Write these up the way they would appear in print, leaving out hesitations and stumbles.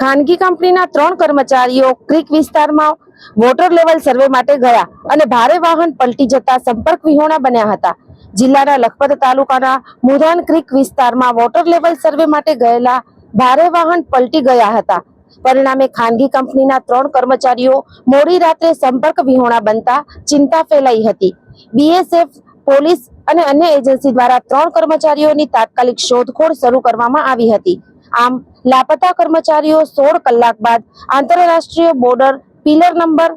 ખાનગી કંપનીના 3 કર્મચારીઓ ક્રીક વિસ્તારમાં વોટર લેવલ સર્વે માટે ગયા અને ભારે વાહન પલટી જતા સંપર્ક વિહોણા બન્યા હતા। જિલ્લાના લખપત તાલુકાના મુધાન ક્રીક વિસ્તારમાં વોટર લેવલ સર્વે માટે ગયેલા ભારે વાહન પલટી ગયા હતા। પરિણામે ખાનગી કંપનીના 3 કર્મચારીઓ મોડી રાત્રે સંપર્ક વિહોણા બનતા ચિંતા ફેલાઈ હતી। બીએસએફ, પોલીસ અને અન્ય એજન્સી દ્વારા 3 કર્મચારીઓની તાત્કાલિક શોધખોળ શરૂ કરવામાં આવી હતી। આમ લાપતા કર્મચારીઓ 16 કલાક બાદ આંતરરાષ્ટ્રીય બોર્ડર પિલર નંબર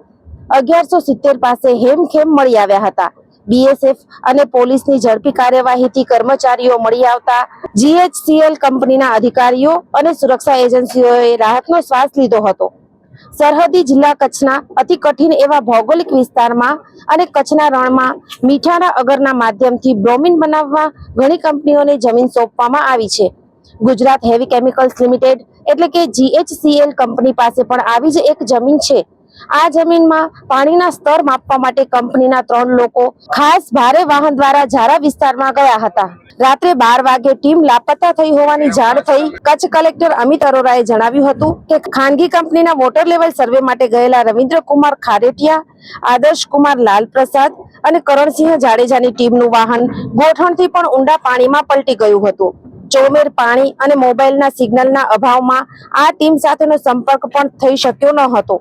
1170 પાસે હેમખેમ મળી આવ્યા હતા। બીએસએફ અને પોલીસની ઝડપી કાર્યવાહીથી કર્મચારીઓ મળી આવતા જીએચસીએલ કંપનીના અધિકારીઓ અને સુરક્ષા એજન્સીઓએ રાહતનો શ્વાસ લીધો હતો। સરહદી જિલ્લા કચ્છના અતિ કઠિન એવા ભૌગોલિક વિસ્તારમાં અને કચ્છના રણમાં મીઠાના અગરના માધ્યમથી બ્રોમિન બનાવવા ઘણી કંપનીઓને જમીન સોંપવામાં આવી છે। ગુજરાત હેવી કેમિકલ્સ લિમિટેડ એટલે કે જીએચસીએલ કંપની પાસે પણ આવી જ એક જમીન છે। આ જમીનમાં પાણીના સ્તર માપવા માટે કંપનીના 3 લોકો ખાસ ભારે વાહન દ્વારા ઝારા વિસ્તારમાં ગયા હતા। રાત્રે 12 વાગે ટીમ લાપતા થઈ હોવાની જાણ થઈ। કચ્છ કલેક્ટર અમિત અરોરાએ જણાવ્યું હતું કે ખાનગી કંપનીના વોટર લેવલ સર્વે માટે ગયેલા રવિન્દ્રકુમાર ખારેટિયા, આદર્શકુમાર લાલપ્રસાદ અને કરણસિંહ જાડેજાની ટીમનું વાહન ગોઠણથી પણ ઊંડા પાણીમાં પલટી ગયું હતું। ચોમેર પાણી અને મોબાઈલના સિગ્નલના અભાવમાં આ ટીમ સાથેનો સંપર્ક પણ થઈ શક્યો ન હતો।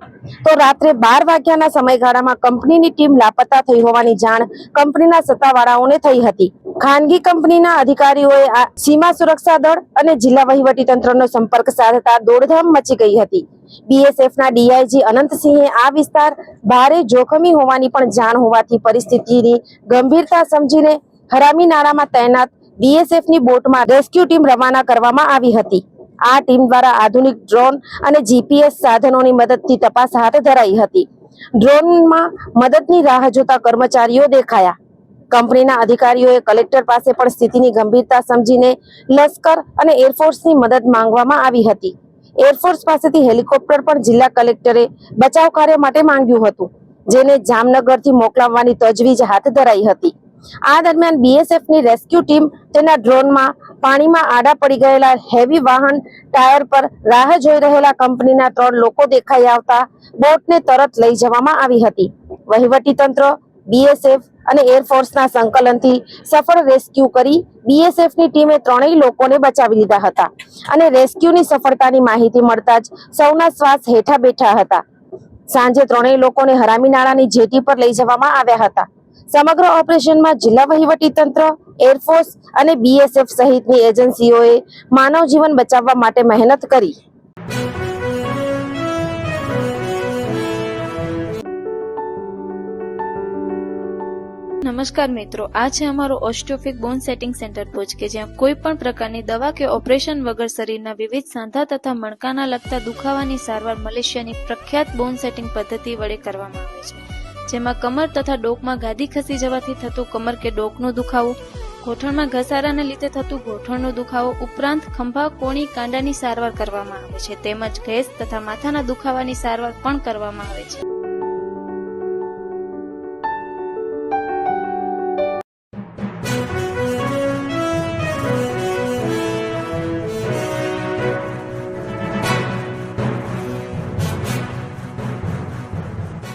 તો રાત્રે 12 વાગ્યાના સમયગાળામાં કંપનીની ટીમ લાપતા થઈ હોવાની જાણ કંપનીના સત્તાવાળાઓને થઈ હતી। ખાનગી કંપનીના અધિકારીઓએ સીમા સુરક્ષા દળ અને જિલ્લા વહીવટીતંત્રનો સંપર્ક સાધતા દોડધામ મચી ગઈ હતી। બીએસએફના ડીઆઈજી અનંતસિંહે આ વિસ્તાર ભારે જોખમી હોવાની પણ જાણ હોવાથી પરિસ્થિતિની ગંભીરતા સમજીને હરામી નાળામાં તૈનાત બીએસએફની બોટમાં રેસ્ક્યુ ટીમ રવાના કરવામાં આવી હતી। આ ટીમ દ્વારા આધુનિક ડ્રોન અને જીપીએસ સાધનોની મદદથી તપાસ હાથ ધરાઈ હતી। ડ્રોનમાં મદદની રાહ જોતા કર્મચારીઓ દેખાયા। કંપનીના અધિકારીઓએ કલેક્ટર પાસે પણ સ્થિતિની ગંભીરતા સમજીને લશ્કર અને એરફોર્સની મદદ માંગવામાં આવી હતી। એરફોર્સ પાસેથી હેલિકોપ્ટર પણ જિલ્લા કલેક્ટરે બચાવ કાર્ય માટે માંગ્યું હતું, જેને જામનગરથી મોકલાવવાની તજવીજ હાથ ધરાઈ હતી। આ દરમિયાન બીએસએફની રેસ્ક્યુ ટીમ તેના ડ્રોનમાં પાણીમાં આડા પડી ગયેલા હેવી વાહન ટાયર પર રાહ જોઈ રહેલા કંપનીના 3 લોકો દેખાઈ આવતા બોટને તરત લઈ જવામાં આવી હતી। વહીવટીતંત્ર, બીએસએફ અને એરફોર્સના સંકલનથી સફળ રેસ્ક્યુ કરી બીએસએફની ટીમે 3 લોકોને બચાવી લીધા હતા અને રેસ્ક્યુની સફળતાની માહિતી મળતા જ સૌના શ્વાસ હેઠા બેઠા હતા। સાંજે 3 લોકોને હરામી નાળાની જેટી પર લઈ જવામાં આવ્યા હતા। સમગ્ર ઓપરેશનમાં જિલ્લા વહીવટીતંત્ર, એરફોર્સ અને બીએસએફ સહિતની એજન્સીઓએ માનવ જીવન બચાવવા માટે મહેનત કરી। નમસ્કાર મિત્રો, આ છે અમારો ઓસ્ટિયોફિક બોન સેટિંગ સેન્ટર ભુજ કે જ્યાં કોઈ પણ પ્રકારની દવા કે ઓપરેશન વગર શરીરના વિવિધ સાંધા તથા મણકાના લગતા દુખાવાની સારવાર મલેશિયાની પ્રખ્યાત બોન સેટિંગ પદ્ધતિ વડે કરવામાં આવે છે, જેમાં કમર તથા ડોકમાં ગાદી ખસી જવાથી થતું કમર કે ડોકનો દુખાવો, ગોઠણમાં ઘસારાને લીધે થતું ગોઠણનો દુખાવો ઉપરાંત ખંભા, કોણી, કાંડાની સારવાર કરવામાં આવે છે, તેમજ ગેસ તથા માથાના દુખાવાની સારવાર પણ કરવામાં આવે છે।